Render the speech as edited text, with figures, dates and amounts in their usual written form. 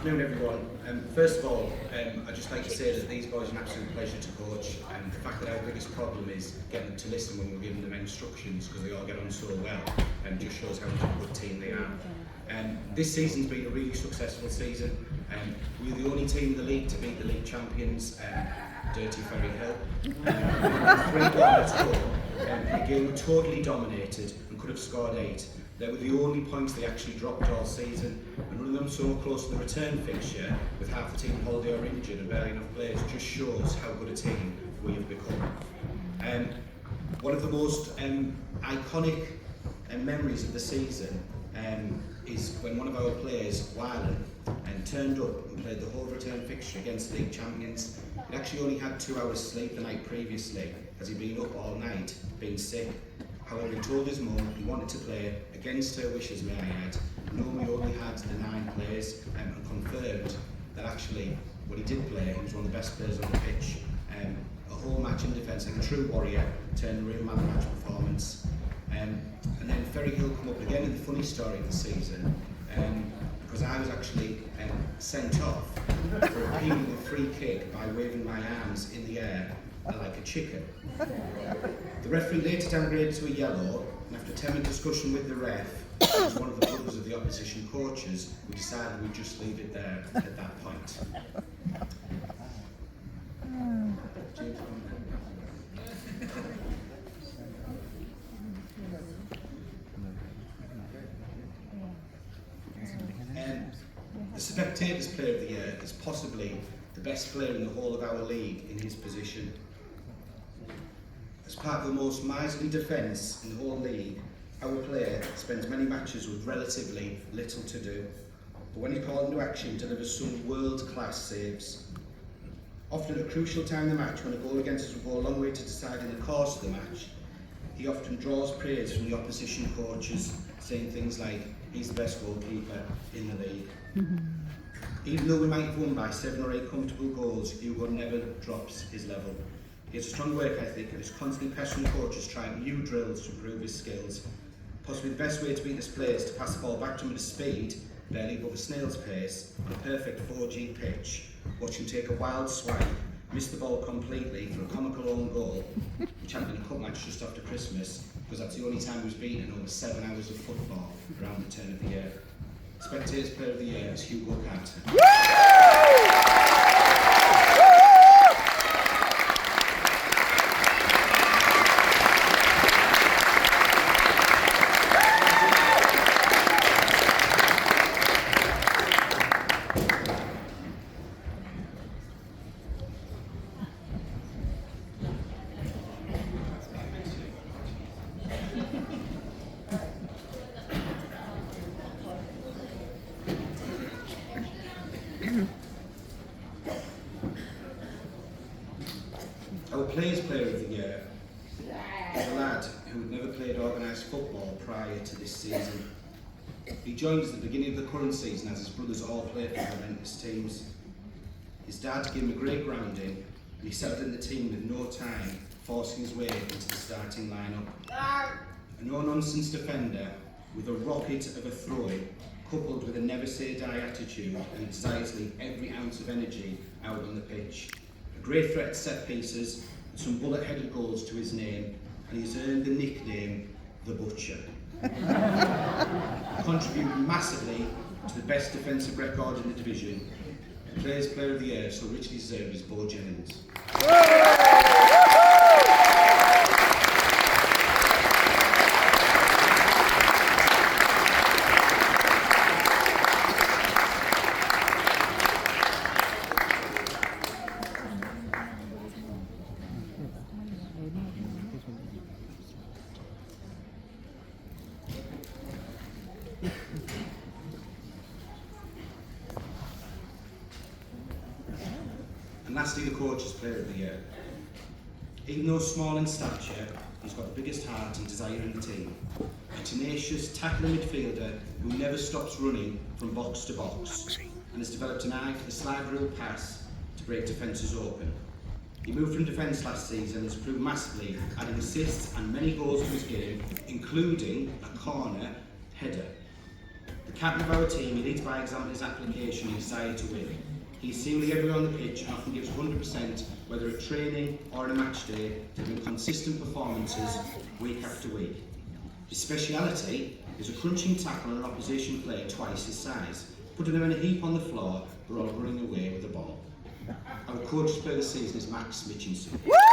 Afternoon everyone. First of all, I'd just like to say that these boys are an absolute pleasure to coach, and the fact that our biggest problem is getting them to listen when we're giving them instructions, because they all get on so well, just shows how much of a good team they are. This season's been a really successful season. We're the only team in the league to beat the league champions, Dirty Ferry Hill. 3-1 at home. The game were totally dominated and could have scored 8. They were the only points they actually dropped all season, and running them so close to the return fixture with half the team on holiday or injured and barely enough players just shows how good a team we have become. One of the most iconic memories of the season is when one of our players, Wylan, turned up and played the whole return fixture against league champions. He'd actually only had 2 hours sleep the night previously, as he'd been up all night, being sick. However, he told his mum he wanted to play, against her wishes may I add, knowing we only had the 9 players, and confirmed that actually, when he did play, he was one of the best players on the pitch. A whole match in defence, like a true warrior, turned a real man of match performance. And then Ferry Hill come up again in the funny story of the season, because I was actually sent off for appealing a free kick by waving my arms in the air like a chicken. The referee later downgraded to a yellow, and after 10-minute discussion with the ref, who was one of the brothers of the opposition coaches, we decided we'd just leave it there at that point. The Spectators Player of the Year is possibly the best player in the whole of our league in his position. As part of the most miserly defence in the whole league, our player spends many matches with relatively little to do, but when he's called into action, delivers some world-class saves. Often at a crucial time in the match, when a goal against us will go a long way to deciding the course of the match, he often draws praise from the opposition coaches, saying things like, he's the best goalkeeper in the league. Even though we might have won by 7 or 8 comfortable goals, Hugo never drops his level. He has a strong work ethic and is constantly pestering coaches trying new drills to improve his skills. Possibly the best way to beat this player is to pass the ball back to him at a speed, barely above a snail's pace, on a perfect 4G pitch, watch him take a wild swipe, miss the ball completely for a comical own goal, which happened in a cup match just after Christmas, because that's the only time he was beaten in over 7 hours of football around the turn of the year. Spectators Player of the Year is Hugo Carter. Our Players Player of the Year is a lad who had never played organised football prior to this season. He joined us at the beginning of the current season as his brothers all played for horrendous teams. His dad gave him a great grounding, and he settled in the team with no time, forcing his way into the starting lineup. A no-nonsense defender with a rocket of a throw-in, coupled with a never-say-die attitude and a desire to leave every ounce of energy out on the pitch. A great threat to set pieces, and some bullet-headed goals to his name, and he's earned the nickname The Butcher. Contributed massively to the best defensive record in the division. The Players Player of the Year so richly deserved is Bo Jennings. And lastly, the Coach's Player of the Year. Even though small in stature, he's got the biggest heart and desire in the team. A tenacious, tackling midfielder who never stops running from box to box, and has developed an eye for the slide rule pass to break defences open. He moved from defence last season and has improved massively, adding assists and many goals to his game, including a corner header. The Captain of our team, he leads by example in his application and desire to win. He's seemingly everywhere on the pitch and often gives 100%, whether at training or on a match day, delivering consistent performances week after week. His speciality is a crunching tackle on an opposition player twice his size, putting them in a heap on the floor, but all running away with the ball. Our coach for the season is Max Mitchinson.